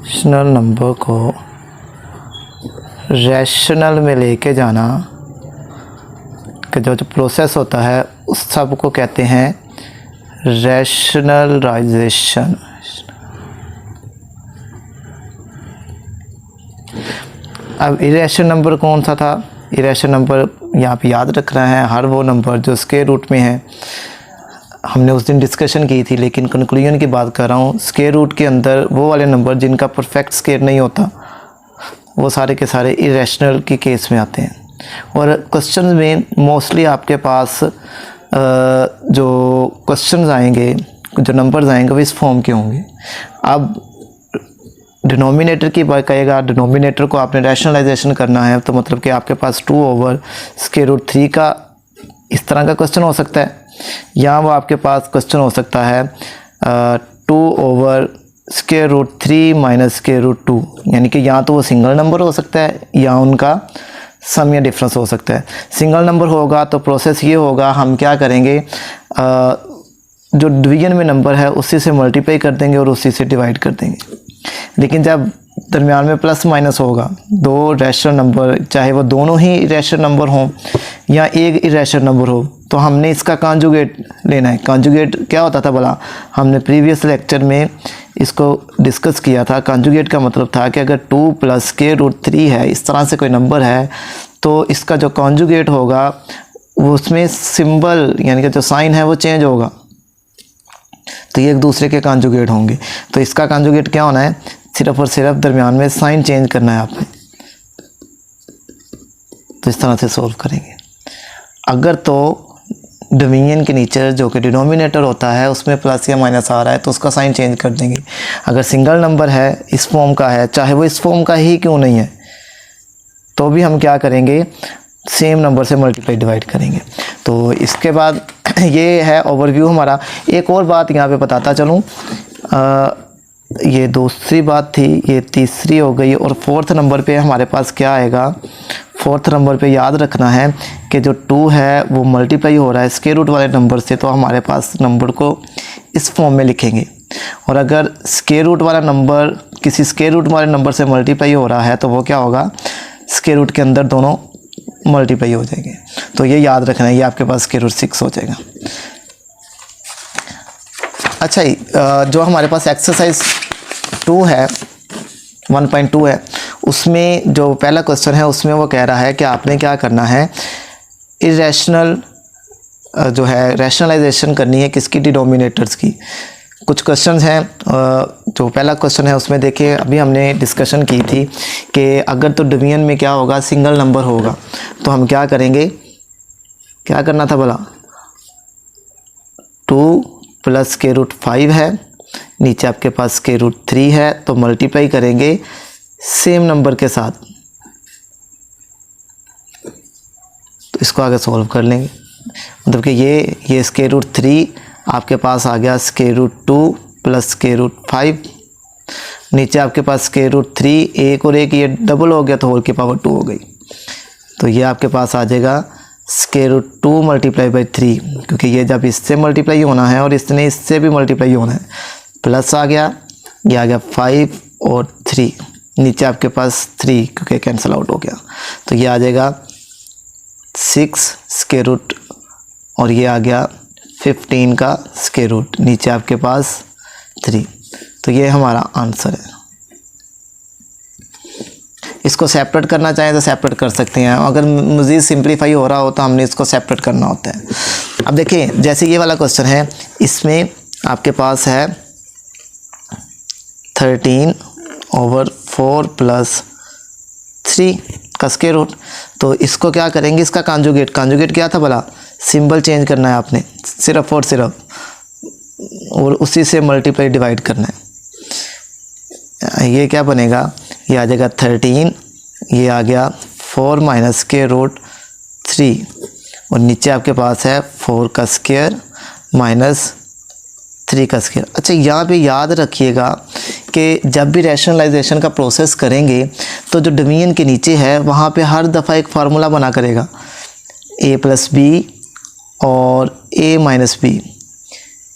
Rational number को rational में लेके जाना कि जो प्रोसेस होता है उस सब को कहते हैं रैशनलाइजेशन। अब इरेशनल नंबर कौन सा था? इरेशनल नंबर यहाँ पे याद रखना है हर वो नंबर जो स्क्वायर रूट में है। हमने उस दिन डिस्कशन की थी, लेकिन कंक्लूजन की बात कर रहा हूँ। स्क्वायर रूट के अंदर वो वाले नंबर जिनका परफेक्ट स्क्वायर नहीं होता वो सारे के सारे इरेशनल के केस में आते हैं। और क्वेश्चन में मोस्टली आपके पास जो क्वेश्चंस आएंगे, जो नंबर्स आएंगे वो इस फॉर्म के होंगे। अब डिनोमिनेटर की बात कहेगा, डिनोमिनेटर को आपने रैशनलाइजेशन करना है तो मतलब कि आपके पास 2/√3 का इस तरह का क्वेश्चन हो सकता है, या वो आपके पास क्वेश्चन हो सकता है 2/√3 - √2, यानी कि या तो वो सिंगल नंबर हो सकता है या उनका सम या डिफरेंस हो सकता है। सिंगल नंबर होगा तो प्रोसेस ये होगा, हम क्या करेंगे, जो डिवीजन में नंबर है उसी से मल्टीप्लाई कर देंगे और उसी से डिवाइड कर देंगे। लेकिन जब दरमियान में प्लस माइनस होगा, दो रैशनल नंबर, चाहे वो दोनों ही रैशनल नंबर हों या एक इरेशनल नंबर हो, तो हमने इसका कॉन्जुगेट लेना है। कॉन्जुगेट क्या होता था भला? हमने प्रीवियस लेक्चर में इसको डिस्कस किया था। कॉन्जुगेट का मतलब था कि अगर 2 + √3 है, इस तरह से कोई नंबर है, तो इसका जो कॉन्जुगेट होगा वो उसमें सिंबल यानी कि जो साइन है वो चेंज होगा, तो ये एक दूसरे के कॉन्जुगेट होंगे। तो इसका कॉन्जुगेट क्या होना है? सिर्फ और सिर्फ दरमियान में साइन चेंज करना है आपने। तो इस तरह से सॉल्व करेंगे। अगर तो डिवीजन के नीचे जो कि डिनोमिनेटर होता है उसमें प्लस या माइनस आ रहा है तो उसका साइन चेंज कर देंगे। अगर सिंगल नंबर है, इस फॉर्म का है, चाहे वो इस फॉर्म का ही क्यों नहीं है, तो भी हम क्या करेंगे, सेम नंबर से मल्टीप्लाई डिवाइड करेंगे। तो इसके बाद ये है ओवरव्यू हमारा। एक और बात यहाँ पे बताता चलूँ, ये दूसरी बात थी, ये तीसरी हो गई, और फोर्थ नंबर पे हमारे पास क्या आएगा? फोर्थ नंबर पे याद रखना है कि जो 2 है वो मल्टीप्लाई हो रहा है स्क्वायर रूट वाले नंबर से, तो हमारे पास नंबर को इस फॉर्म में लिखेंगे। और अगर स्क्वायर रूट वाला नंबर किसी स्क्वायर रूट वाले नंबर से मल्टीप्लाई हो रहा है तो वो क्या होगा, स्क्वायर रूट के अंदर दोनों मल्टीप्लाई हो जाएंगे। तो ये याद रखना है, ये आपके पास √6 हो जाएगा। अच्छा, जो हमारे पास एक्सरसाइज 2 है, 1.2 है, उसमें जो पहला क्वेश्चन है उसमें वो कह रहा है कि आपने क्या करना है, इरेशनल जो है रैशनलाइजेशन करनी है किसकी, डिनोमिनेटर्स की। कुछ क्वेश्चंस हैं। जो पहला क्वेश्चन है उसमें देखिए, अभी हमने डिस्कशन की थी कि अगर तो डिवीजन में क्या होगा, सिंगल नंबर होगा, तो हम क्या करेंगे, क्या करना था भला, 2 + √5 है, नीचे आपके पास √3 है, तो मल्टीप्लाई करेंगे सेम नंबर के साथ, तो इसको आगे सॉल्व कर लेंगे। मतलब कि ये √3 आपके पास आ गया √2 + √5, नीचे आपके पास √3, एक और एक ये डबल हो गया तो होल की पावर 2 हो गई, तो ये आपके पास आ जाएगा √2 × 3, क्योंकि ये जब इससे मल्टीप्लाई होना है और इसने इससे भी मल्टीप्लाई होना है, प्लस आ गया, ये आ गया 5 और 3, नीचे आपके पास 3 क्योंकि कैंसिल आउट हो गया, तो ये आ जाएगा 6 स्क्वायर रूट, और ये आ गया 15 का स्क्वायर रूट, नीचे आपके पास 3। तो ये हमारा आंसर है। इसको सेपरेट करना चाहें तो सेपरेट कर सकते हैं, अगर मज़ीद सिंप्लीफाई हो रहा हो तो हमने इसको सेपरेट करना होता है। अब देखिए, जैसे ये वाला क्वेश्चन है, इसमें आपके पास है 13/4 + 3 का स्क्वायर रूट, तो इसको क्या करेंगे, इसका कॉन्जुगेट क्या था भला, सिंबल चेंज करना है आपने सिर्फ और सिर्फ, और उसी से मल्टीप्लाई डिवाइड करना है। ये क्या बनेगा, ये आ जाएगा 13, ये आ गया 4 - √3, और नीचे आपके पास है 4 का स्क्वायर - 3 का स्क्वायर। अच्छा, यहाँ पे याद रखिएगा कि जब भी रैशनलाइजेशन का प्रोसेस करेंगे तो जो डिवीजन के नीचे है वहाँ पे हर दफ़ा एक फार्मूला बना करेगा, a + b और a - b,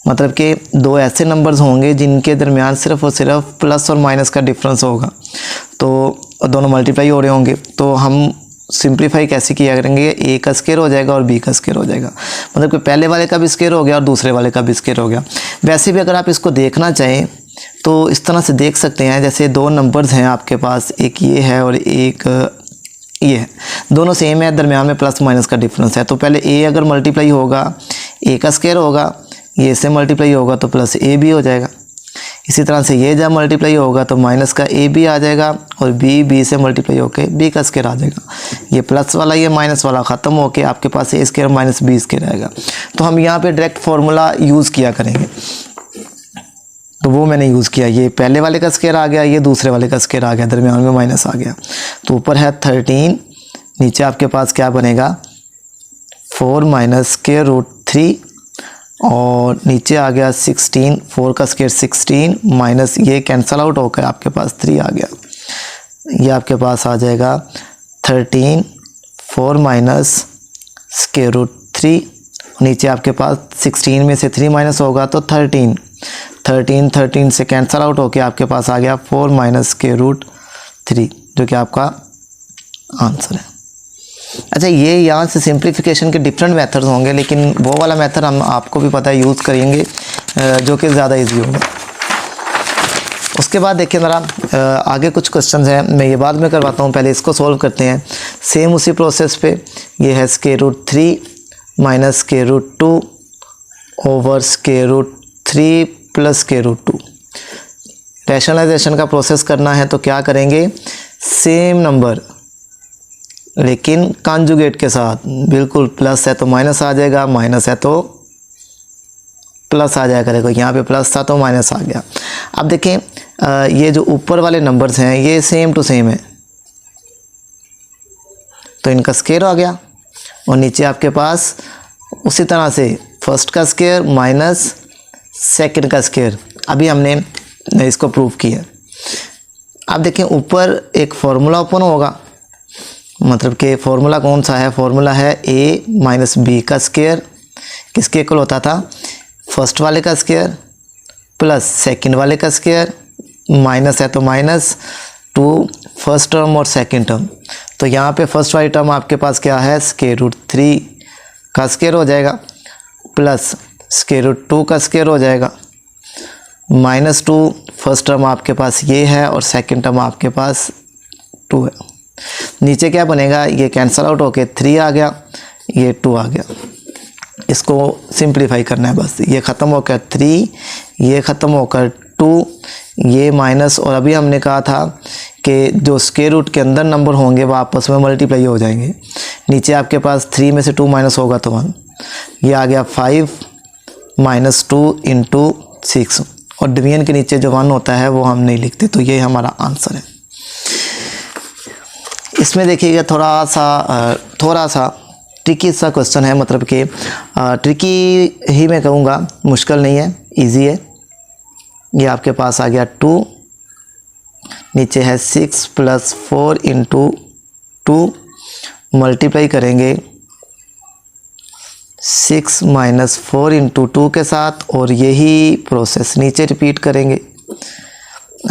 मतलब कि दो ऐसे नंबर्स होंगे जिनके दरमियान सिर्फ और सिर्फ प्लस और माइनस का डिफरेंस होगा, तो दोनों मल्टीप्लाई हो रहे होंगे। तो हम सिंप्लीफाई कैसे किया करेंगे, ए का स्क्वायर हो जाएगा और बी का स्क्वायर हो जाएगा, मतलब कि पहले वाले का भी स्क्वायर हो गया और दूसरे वाले का भी स्क्वायर हो गया। वैसे भी अगर आप इसको देखना चाहें तो इस तरह से देख सकते हैं, जैसे दो नंबर्स हैं आपके पास, एक ये है और एक ये है, दोनों सेम है, दरमियान में प्लस माइनस का डिफरेंस है। तो पहले ए अगर मल्टीप्लाई होगा ए का स्क्वायर होगा, ये से मल्टीप्लाई होगा तो प्लस ए बी हो जाएगा। इसी तरह से ये जब मल्टीप्लाई होगा तो माइनस का ए बी आ जाएगा और बी से मल्टीप्लाई होकर बी का स्क्वायर आ जाएगा। ये प्लस वाला ये माइनस वाला ख़त्म होके आपके पास ए स्क्वायर माइनस बी स्क्वायर आएगा। तो हम यहाँ पे डायरेक्ट फार्मूला यूज़ किया करेंगे, तो वो मैंने यूज़ किया। ये पहले वाले का स्क्वायर आ गया, ये दूसरे वाले का स्क्वायर आ गया, दरमियान में माइनस आ गया। तो ऊपर है 13, नीचे आपके पास क्या बनेगा 4 माइनस स्क्वायर रूट 3 और नीचे आ गया 16, 4 का स्क्वायर 16 माइनस ये कैंसल आउट होकर आपके पास 3 आ गया। ये आपके पास आ जाएगा 13, 4 माइनस स्क्वायर रूट 3, नीचे आपके पास 16 में से 3 माइनस होगा तो 13 से कैंसल आउट होकर आपके पास आ गया 4 माइनस स्क्वायर रूट 3, जो कि आपका आंसर है। अच्छा, ये यहाँ से सिंप्लीफिकेशन के डिफरेंट मेथड्स होंगे, लेकिन वो वाला मेथड हम आपको भी पता है यूज़ करेंगे, जो कि ज़्यादा इजी होगा। उसके बाद देखिए ज़रा आगे कुछ क्वेश्चंस हैं, मैं ये बाद में करवाता हूँ, पहले इसको सॉल्व करते हैं। सेम उसी प्रोसेस पे ये है square root 3 minus square root 2 over square root 3 plus square root 2। Rationalisation का प्रोसेस करना है तो क्या करेंगे, सेम नंबर लेकिन कॉन्जुगेट के साथ, बिल्कुल प्लस है तो माइनस आ जाएगा, माइनस है तो प्लस आ जाएगा करेगा। यहाँ पे प्लस था तो माइनस आ गया। अब देखें ये जो ऊपर वाले नंबर्स हैं ये सेम टू सेम है, तो इनका स्क्वायर आ गया, और नीचे आपके पास उसी तरह से फर्स्ट का स्क्वायर माइनस सेकंड का स्क्वायर। अभी हमने इसको प्रूव किया। अब देखें ऊपर एक फार्मूला ओपन होगा, मतलब कि फार्मूला कौन सा है, फार्मूला है a माइनस बी का स्क्वायर, किसके इक्वल होता था, फर्स्ट वाले का स्क्वायर प्लस सेकंड वाले का स्क्वायर, माइनस है तो माइनस 2 फर्स्ट टर्म और सेकंड टर्म। तो यहाँ पे फर्स्ट वाली टर्म आपके पास क्या है, स्क्वायर रूट 3 का स्क्वायर हो जाएगा प्लस स्क्वायर रूट 2 का स्क्वायर हो जाएगा, माइनस 2 फर्स्ट टर्म आपके पास ये है और सेकंड टर्म आपके पास 2 है। नीचे क्या बनेगा, ये कैंसल आउट होके 3 आ गया, ये 2 आ गया। इसको सिंप्लीफाई करना है बस, ये ख़त्म होकर 3, ये ख़त्म होकर 2, ये माइनस, और अभी हमने कहा था कि जो स्क्वायर रूट के अंदर नंबर होंगे वो आपस में मल्टीप्लाई हो जाएंगे। नीचे आपके पास 3 में से 2 माइनस होगा तो 1, ये आ गया 5 माइनस 2 इंटू 6, और डिवीजन के नीचे जो 1 होता है वो हम नहीं लिखते, तो ये हमारा आंसर है। इसमें देखिएगा थोड़ा सा ट्रिकी सा क्वेश्चन है, मतलब कि ट्रिकी ही मैं कहूँगा, मुश्किल नहीं है, इजी है। ये आपके पास आ गया 2, नीचे है 6 प्लस 4 इंटू 2, मल्टीप्लाई करेंगे 6 माइनस 4 इंटू 2 के साथ, और यही प्रोसेस नीचे रिपीट करेंगे।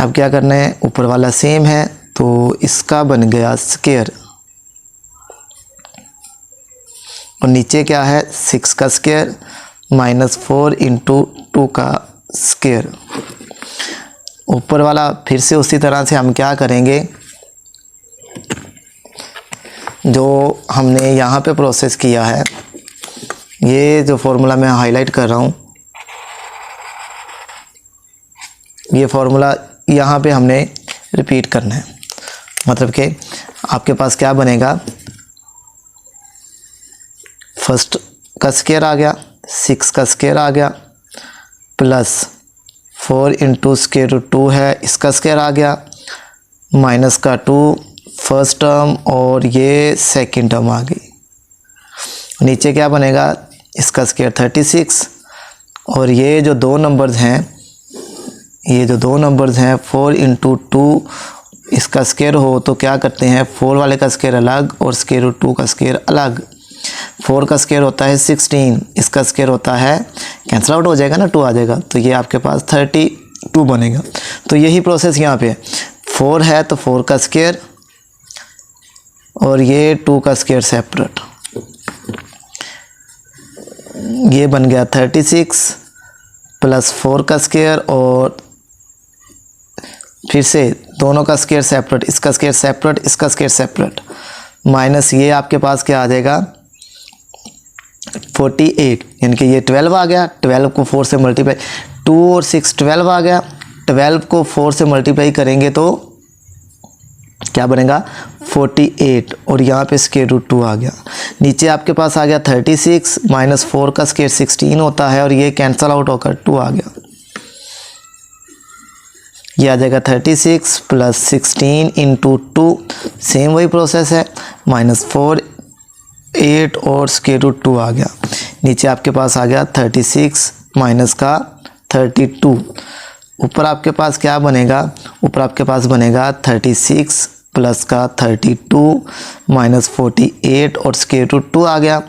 अब क्या करना है, ऊपर वाला सेम है तो इसका बन गया स्क्वायर, और नीचे क्या है 6 का स्क्वायर माइनस 4 इंटू 2 का स्क्वायर। ऊपर वाला फिर से उसी तरह से हम क्या करेंगे, जो हमने यहाँ पे प्रोसेस किया है, ये जो फॉर्मूला मैं हाईलाइट कर रहा हूँ, ये फॉर्मूला यहाँ पे हमने रिपीट करना है। मतलब कि आपके पास क्या बनेगा, फर्स्ट का स्क्वायर आ गया, 6 का स्क्वायर आ गया, प्लस 4 इंटू स्क्वायर रूट 2 है, इसका स्क्वायर आ गया, माइनस का 2 फर्स्ट टर्म और ये सेकंड टर्म आ गई। नीचे क्या बनेगा, इसका स्क्वायर 36, और ये जो दो नंबर्स हैं 4 इंटू 2 इसका स्क्वायर हो तो क्या करते हैं, 4 वाले का स्क्वायर अलग और स्क्वायर रूट 2 का स्क्वायर अलग। 4 का स्क्वायर होता है 16, इसका स्क्वायर होता है, कैंसिल आउट हो जाएगा ना, 2 आ जाएगा, तो ये आपके पास 32 बनेगा। तो यही प्रोसेस यहाँ पे 4 है तो 4 का स्क्वायर और ये 2 का स्क्वायर सेपरेट, ये बन गया 36 प्लस 4 का स्क्वायर और फिर से दोनों का स्क्वायर सेपरेट, इसका स्क्वायर सेपरेट, इसका स्क्वायर सेपरेट, माइनस ये आपके पास क्या आ जाएगा 48, यानी कि ये 12 आ गया, 12 को 4 से मल्टीप्लाई, 2 और 6 12 आ गया, 12 को 4 से मल्टीप्लाई करेंगे तो क्या बनेगा 48 और यहाँ पे स्क्वायर रूट 2 आ गया। नीचे आपके पास आ गया 36 माइनस 4 का स्क्वायर 16 होता है और ये कैंसल आउट होकर 2 आ गया, ये आ जाएगा 36 प्लस 16 इंटू 2, सेम वही प्रोसेस है, माइनस 4 8 और स्क्वायर रूट 2 आ गया। नीचे आपके पास आ गया 36 माइनस का 32, ऊपर आपके पास क्या बनेगा, ऊपर आपके पास बनेगा 36 प्लस का 32 माइनस 48 और स्क्वायर रूट 2 आ गया।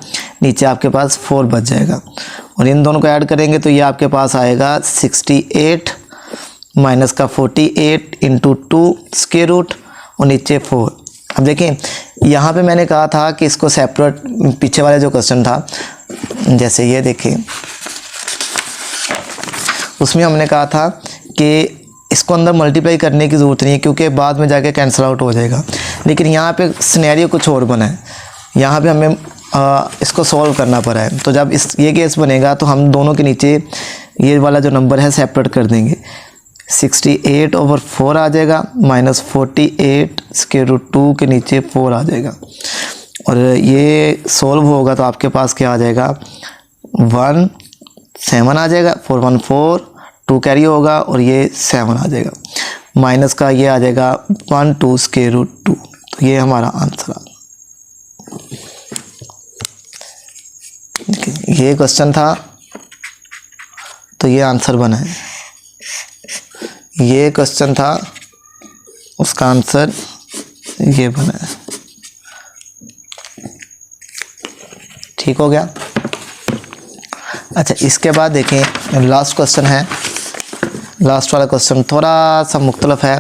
नीचे आपके पास 4 बच जाएगा और इन दोनों को ऐड करेंगे तो ये आपके पास आएगा 68 माइनस का 48 इंटू 2 स्क्वायर रूट और नीचे 4। अब देखें यहाँ पे मैंने कहा था कि इसको सेपरेट, पीछे वाला जो क्वेश्चन था जैसे ये देखें, उसमें हमने कहा था कि इसको अंदर मल्टीप्लाई करने की ज़रूरत नहीं है क्योंकि बाद में जाके कैंसिल आउट हो जाएगा, लेकिन यहाँ पे सिनेरियो कुछ और बना है, यहाँ पे हमें इसको सॉल्व करना पड़ा है। तो जब ये केस बनेगा तो हम दोनों के नीचे ये वाला जो नंबर है सेपरेट कर देंगे, 68/4 आ जाएगा माइनस 48 स्क्वायर रूट 2 के नीचे 4 आ जाएगा और ये सॉल्व होगा तो आपके पास क्या आ जाएगा 17 आ जाएगा, 4 1 4, 2 कैरी होगा और ये 7 आ जाएगा, माइनस का ये आ जाएगा 1 2 स्क्वायर रूट 2। तो ये हमारा आंसर आ, ये क्वेश्चन था तो ये आंसर बना है, ये क्वेश्चन था उसका आंसर ये बना है। ठीक हो गया। अच्छा इसके बाद देखें लास्ट क्वेश्चन है, लास्ट वाला क्वेश्चन थोड़ा सा मुख्तलिफ है,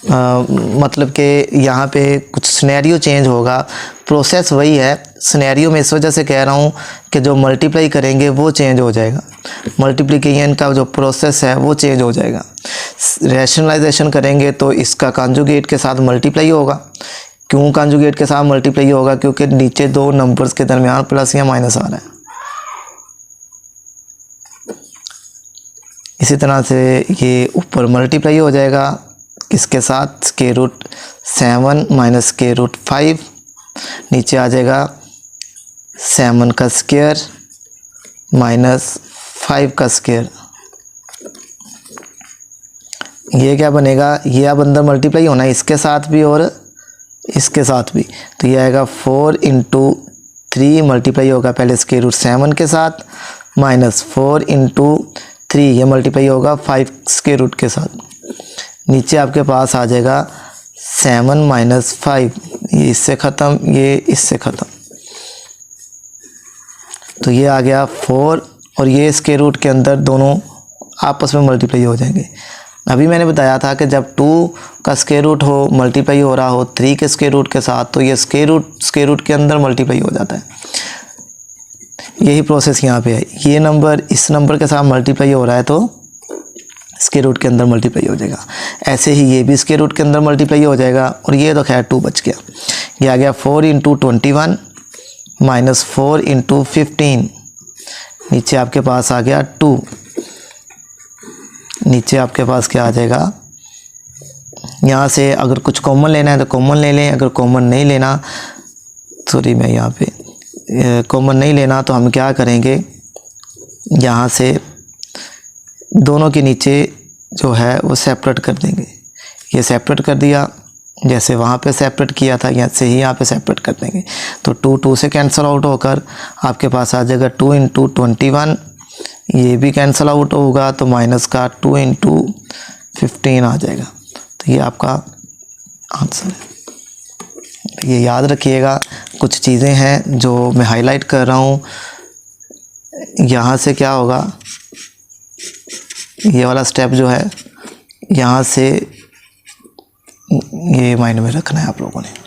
मतलब कि यहाँ पे कुछ सिनेरियो चेंज होगा, प्रोसेस वही है, सिनेरियो में इस वजह से कह रहा हूँ कि जो मल्टीप्लाई करेंगे वो चेंज हो जाएगा, मल्टीप्लिकेशन का जो प्रोसेस है वो चेंज हो जाएगा। रैशनलाइजेशन करेंगे तो इसका कॉन्जुगेट के साथ मल्टीप्लाई होगा। क्यों कॉन्जुगेट के साथ मल्टीप्लाई होगा? क्योंकि नीचे दो नंबर्स के दरमियान प्लस या माइनस आ रहा है। इसी तरह से ये ऊपर मल्टीप्लाई हो जाएगा किसके साथ, square root 7 minus square root 5, नीचे आ जाएगा 7 का स्क्वायर माइनस 5 का स्क्वायर। ये क्या बनेगा, ये अब अंदर मल्टीप्लाई होना है इसके साथ भी और इसके साथ भी, तो ये आएगा 4 इंटू 3 मल्टीप्लाई होगा पहले स्क्वायर रूट 7 के साथ माइनस 4 इंटू 3 ये मल्टीप्लाई होगा 5 स्क्वायर रूट के साथ। नीचे आपके पास आ जाएगा 7 माइनस 5, ये इससे ख़त्म, ये इससे ख़त्म, तो ये आ गया 4 और ये स्क्वायर रूट के अंदर दोनों आपस में मल्टीप्लाई हो जाएंगे। अभी मैंने बताया था कि जब 2 का स्क्वायर रूट हो मल्टीप्लाई हो रहा हो 3 के स्क्वायर रूट के साथ, तो ये स्क्वायर रूट के अंदर मल्टीप्लाई हो जाता है। यही प्रोसेस यहाँ पे है, ये नंबर इस नंबर के साथ मल्टीप्लाई हो रहा है तो स्क्वायर रूट के अंदर मल्टीप्लाई हो जाएगा। ऐसे ही ये भी स्क्वायर रूट के अंदर मल्टीप्लाई हो जाएगा और ये तो खैर 2 बच गया। ये आ गया 4 इंटू 21 माइनस 4 इंटू 15, नीचे आपके पास आ गया 2, नीचे आपके पास क्या आ जाएगा, यहाँ से अगर कुछ कॉमन लेना है तो कॉमन ले लें, अगर कॉमन नहीं लेना, सॉरी मैं यहाँ पे कॉमन नहीं लेना तो हम क्या करेंगे, यहाँ से दोनों के नीचे जो है वो सेपरेट कर देंगे। ये सेपरेट कर दिया, जैसे वहाँ पे सेपरेट किया था यहाँ ही यहाँ पे सेपरेट कर देंगे, तो 2 से कैंसिल आउट होकर आपके पास आ जाएगा 2 इंटू 21, ये भी कैंसिल आउट होगा तो माइनस का 2 इंटू 15 आ जाएगा। तो ये आपका आंसर है। ये याद रखिएगा। कुछ चीज़ें हैं जो मैं हाईलाइट कर रहा हूँ। यहाँ से क्या होगा, ये वाला स्टेप जो है यहाँ से, ये माइंड में रखना है आप लोगों ने।